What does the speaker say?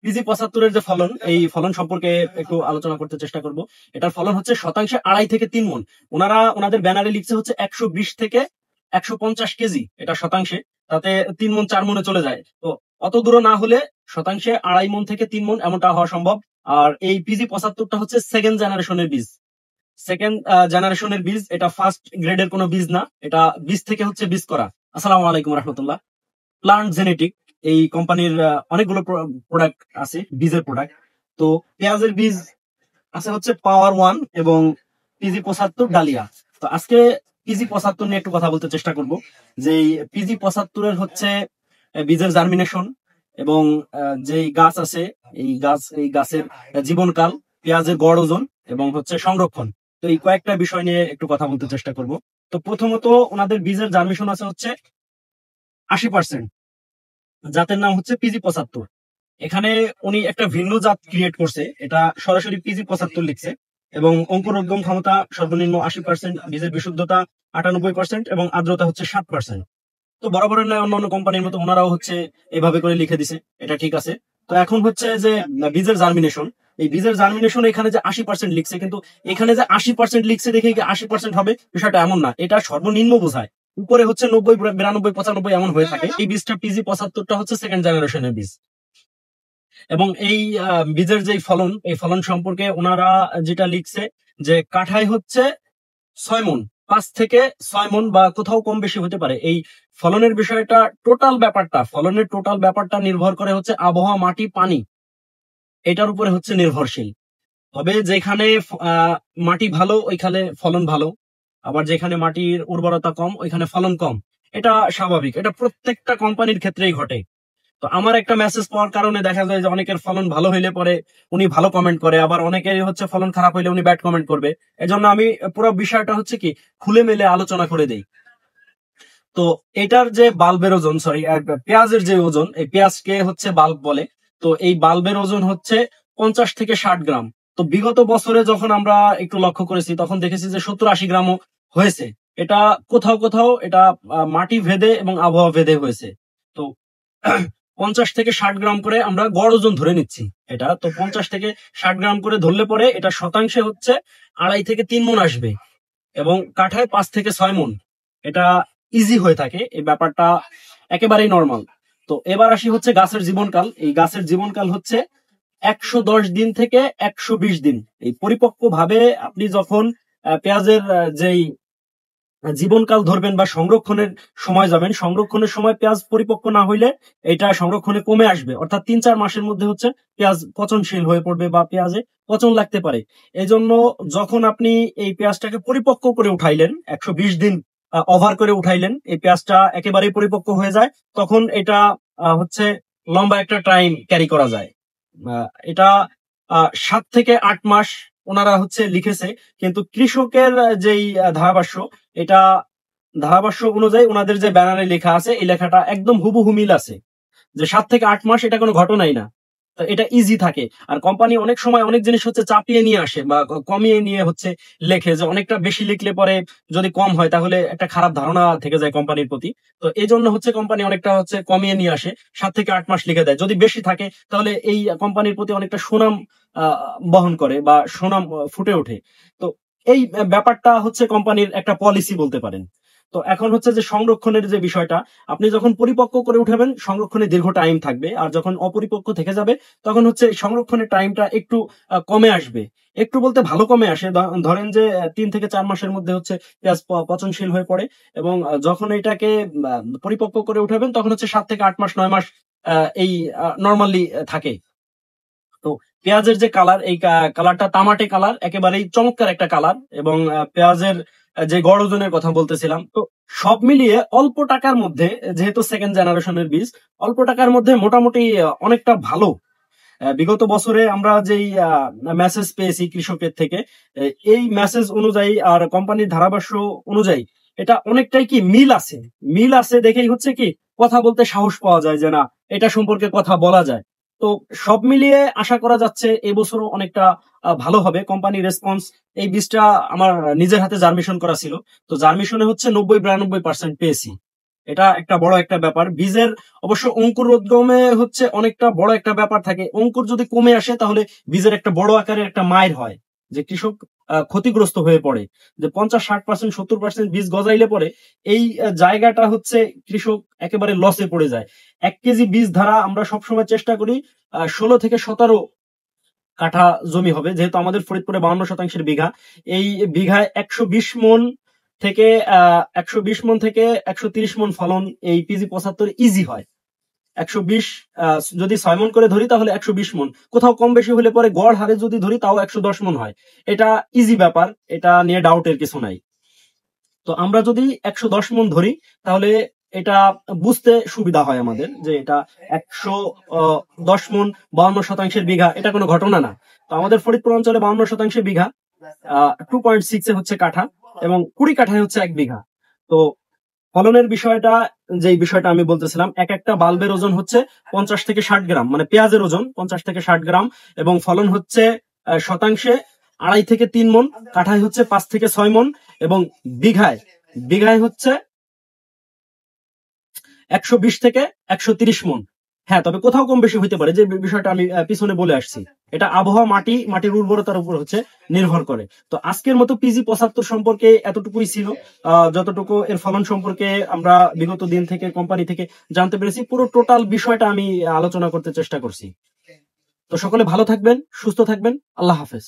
PG 75-এর যে ফলন, এই ফলন সম্পর্কে একটু আলোচনা করতে চেষ্টা করব। এটার ফলন হচ্ছে শতাংশে 2.5 থেকে 3 মণ। ওনারা ওনাদের ব্যানারে লিখছে হচ্ছে 120 থেকে 150 কেজি এটা শতাংশে, তাতে 3 মণ 4 মণে চলে যায়। তো অত দূর না হলে শতাংশে 2.5 মণ থেকে 3 মণ এমনটা হওয়া সম্ভব। আর এই পিজি 75টা হচ্ছে সেকেন্ড জেনারেশনের বীজ। সেকেন্ড জেনারেশনের বীজ, এটা ফার্স্ট গ্রেডের কোনো বীজ না, এটা বীজ থেকে হচ্ছে বীজ করা। আসসালামু আলাইকুম রহমতুল্লাহ। প্লান্ট জেনেটিক এই কোম্পানির অনেকগুলো প্রোডাক্ট আছে, বীজের প্রোডাক্ট। তো পেঁয়াজের বীজ আছে হচ্ছে পাওয়ার 1 এবং পিজি 75 ডালিয়া। তো আজকে পিজি 75 নিয়ে একটু কথা বলতে চেষ্টা করব, যে পিজি 75-এর হচ্ছে বীজের জার্মিনেশন এবং যেই গাছ আছে, এই গাছের জীবনকাল, পেঁয়াজের গড় ওজন এবং হচ্ছে সংরক্ষণ। তো এই কয়েকটা বিষয় নিয়ে একটু কথা বলতে চেষ্টা করব। তো প্রথমত ওনাদের বীজের জার্মিনেশন আছে হচ্ছে 80%, জাতের নাম হচ্ছে পিজি 75। এখানে উনি একটা ভিন্ন জাত ক্রিয়েট করছে, এটা সরাসরি পিজি 75 লিখছে। এবং অঙ্কুরোদ্গম ক্ষমতা সর্বনিম্ন 80%, বীজের বিশুদ্ধতা 98% এবং আর্দ্রতা হচ্ছে 7%। তো বরাবরের নয়, অন্যান্য কোম্পানির মতো ওনারাও হচ্ছে এভাবে করে লিখে দিছে, এটা ঠিক আছে। তো এখন হচ্ছে যে বীজের জার্মিনেশন, এই বীজের জার্মিনেশন এখানে যে 80% লিখছে, কিন্তু এখানে যে 80% লিখছে দেখে কি 80% হবে বিষয়টা এমন না, এটা সর্বনিম্ন বোঝায়। উপরে হচ্ছে 90, 92, 95 এমন হয়ে থাকে। এই বীজটা পিজি 75টা হচ্ছে সেকেন্ড জেনারেশনের বীজ। এবং এই বীজের যে ফলন, এই ফলন সম্পর্কে ওনারা যেটা লিখছে, যে কাঠায় হচ্ছে 6 মণ, 5 থেকে 6 মণ বা কোথাও কম বেশি হতে পারে। এই ফলনের বিষয়টা, ফলনের টোটাল ব্যাপারটা নির্ভর করে হচ্ছে আবহাওয়া, মাটি, পানি, এটার উপরে হচ্ছে নির্ভরশীল। তবে যেখানে মাটি ভালো ওইখানে ফলন ভালো, আবার যেখানে মাটির উর্বরতা কম ওইখানে ফলন কম। এটা স্বাভাবিক, এটা প্রত্যেকটা কোম্পানির ক্ষেত্রেই ঘটে। তো আমার একটা মেসেজ পাওয়ার কারণে দেখা যায় যে অনেকের ফলন ভালো হইলে পরে উনি ভালো কমেন্ট করে, আবার অনেকের হচ্ছে ফলন খারাপ হইলে উনি ব্যাড কমেন্ট করবে। এজন্য আমি পুরো বিষয়টা হচ্ছে কি খুলে মেলে আলোচনা করে দেই। তো এটার যে বাল্বের ওজন, সরি, পেঁয়াজের যে ওজন, এই পেঁয়াজকে হচ্ছে বাল্ব বলে। তো এই বাল্বের ওজন হচ্ছে 50 থেকে 60 গ্রাম। তো বিগত বছরে যখন আমরা একটু লক্ষ্য করেছি, তখন দেখেছি যে 70-80 গ্রামও হয়েছে। এটা কোথাও কোথাও এটা মাটি ভেদে এবং আবহাওয়া ভেদে হয়েছে। তো 50 থেকে 60 গ্রাম করে আমরা গড় ওজন ধরে নিচ্ছি। এটা তো 50 থেকে 60 গ্রাম করে ধরলে পরে এটা শতাংশে হচ্ছে 2.5 থেকে 3 মণ আসবে এবং কাঠায় 5 থেকে 6 মণ। এটা ইজি হয়ে থাকে, এই ব্যাপারটা একেবারেই নর্মাল। তো এবার আসি হচ্ছে গাছের জীবনকাল। এই গাছের জীবনকাল হচ্ছে 110 দিন থেকে 120 দিন। এই পরিপক্ক ভাবে আপনি যখন পেঁয়াজের যেই জীবনকাল ধরবেন বা সংরক্ষণের সময় যাবেন, সংরক্ষণের সময় পেঁয়াজ পরিপক্ক না হইলে এটা সংরক্ষণে কমে আসবে, অর্থাৎ 3-4 মাসের মধ্যে হচ্ছে পেঁয়াজ পচনশীল হয়ে পড়বে বা পেঁয়াজে পচন লাগতে পারে। এই জন্য যখন আপনি এই পেঁয়াজটাকে পরিপক্ক করে উঠাইলেন, 120 দিন ওভার করে উঠাইলেন, এই পেঁয়াজটা একেবারেই পরিপক্ক হয়ে যায়, তখন এটা হচ্ছে লম্বা একটা টাইম ক্যারি করা যায়। এটা 7 থেকে 8 মাস ওনারা হচ্ছে লিখেছে। কিন্তু কৃষকের যেই ধারাভাষ্য, এটা ধারাভাষ্য অনুযায়ী ওনাদের যে ব্যানারে লেখা আছে, এই লেখাটা একদম হুবহু মিল আছে, যে 7 থেকে 8 মাস এটা কোনো ঘটনাই না। তো এটা ইজি থাকে। আর কোম্পানি অনেক সময় অনেক জিনিস হচ্ছে চাপিয়ে নিয়ে আসে বা কমিয়ে নিয়ে হচ্ছে লেখে, যে অনেকটা বেশি লিখলে পরে যদি কম হয় তাহলে একটা খারাপ ধারণা থেকে যায় কোম্পানির প্রতি। তো এই জন্য হচ্ছে কোম্পানি অনেকটা হচ্ছে কমিয়ে নিয়ে আসে, 7 থেকে 8 মাস লিখে দেয়। যদি বেশি থাকে তাহলে এই কোম্পানির প্রতি অনেকটা সুনাম আহ, বহন করে বা সুনাম ফুটে ওঠে। তো এই ব্যাপারটা হচ্ছে কোম্পানির একটা পলিসি বলতে পারেন। তো এখন হচ্ছে যে সংরক্ষণের যে বিষয়টা, আপনি যখন পরিপক্ক করে উঠাবেন সংরক্ষণে দীর্ঘ টাইম থাকবে, আর যখন অপরিপক্ক থেকে যাবে তখন হচ্ছে সংরক্ষণের টাইমটা একটু কমে আসবে। একটু বলতে ভালো কমে আসে। ধরেন যে 3 থেকে 4 মাসের মধ্যে হচ্ছে পেঁয়াজ পচনশীল হয়ে পড়ে। এবং যখন এটাকে পরিপক্ক করে উঠাবেন তখন হচ্ছে 7 থেকে 8 মাস, 9 মাস এই নর্মালি থাকে। তো পেঁয়াজের যে কালার, এই কালারটা তামাটে কালার, একেবারেই চমৎকার একটা কালার। এবং পেঁয়াজের যে গড় ওজনের কথা বলতেছিলাম, তো সব মিলিয়ে অল্প টাকার মধ্যে, যেহেতু সেকেন্ড জেনারেশনের বীজ, অল্প টাকার মধ্যে মোটামুটি অনেকটা ভালো। বিগত বছরে আমরা যেই মেসেজ পেয়েছি কৃষকের থেকে, এই মেসেজ অনুযায়ী আর কোম্পানির ধারাভাষ্য অনুযায়ী এটা অনেকটাই কি মিল আছে দেখেই হচ্ছে কি কথা বলতে সাহস পাওয়া যায়, যে না, এটা সম্পর্কে কথা বলা যায়। তো সব মিলিয়ে আশা করা যাচ্ছে এবছরও অনেকটা ভালো হবে কোম্পানির রেসপন্স। এই বীজটা আমার নিজের হাতে জার্মিশন করা ছিল, তো জার্মিশনে হচ্ছে 90-92% পেয়েছি। এটা একটা বড় একটা ব্যাপার। বীজের অবশ্য অঙ্কুরোদ্গমে হচ্ছে অনেকটা বড় একটা ব্যাপার থাকে। অঙ্কুর যদি কমে আসে তাহলে বীজের একটা বড় আকারের একটা মাইর হয়, যে কৃষক ক্ষতিগ্রস্ত হয়ে পড়ে। যে 50-60%, 70% বীজ গজাইলে পরে এই জায়গাটা হচ্ছে কৃষক একেবারে লসে পড়ে যায়। 1 কেজি বীজ ধারা আমরা সবসময় চেষ্টা করি 16 থেকে 17 কাঠা জমি হবে, যেহেতু আমাদের ফরিদপুরে 52% বিঘা। এই বিঘায় 120 মন থেকে 120 মন থেকে 130 মন ফলন এই পিজি 75 ইজি হয়। 120 যদি 6 মন করে ধরি তাহলে 120 মন, কোথাও কম বেশি হলে পরে গড় হারে যদি ধরি তাও 110 মন হয়। এটা ইজি ব্যাপার, এটা নিয়ে ডাউটের কিছু নাই। তো আমরা যদি 110 মন ধরি তাহলে এটা বুঝতে সুবিধা হয় আমাদের, যে এটা 110 মন 52% বিঘা, এটা কোনো ঘটনা না। তো আমাদের ফরিদপুর অঞ্চলে 52% বিঘা 2.6 এ হচ্ছে কাঠা, এবং 20 কাঠায় হচ্ছে 1 বিঘা। তো ফলনের বিষয়টা, যে বিষয়টা আমি বলতেছিলাম, এক একটা বাল্বের ওজন হচ্ছে 50 থেকে 60 গ্রাম, মানে পেঁয়াজের ওজন 50 থেকে 60 গ্রাম, এবং ফলন হচ্ছে শতাংশে 2.5 থেকে 3 মন, কাঠায় হচ্ছে 5 থেকে 6 মন, এবং বিঘায় বিঘায় হচ্ছে 120 থেকে 130 মন। হ্যাঁ, তবে কোথাও কম বেশি হইতে পারে, যে বিষয়টা আমি পিছনে বলে আসছি। এটা আবহাওয়া, মাটির উর্বরতার উপর হচ্ছে নির্ভর করে। তো আজকের মতো পিজি 75 সম্পর্কে এতটুকুই ছিল। যতটুকু এর ফলন সম্পর্কে আমরা বিগত দিন থেকে কোম্পানি থেকে জানতে পেরেছি, পুরো টোটাল বিষয়টা আমি আলোচনা করতে চেষ্টা করছি। তো সকলে ভালো থাকবেন, সুস্থ থাকবেন। আল্লাহ হাফেজ।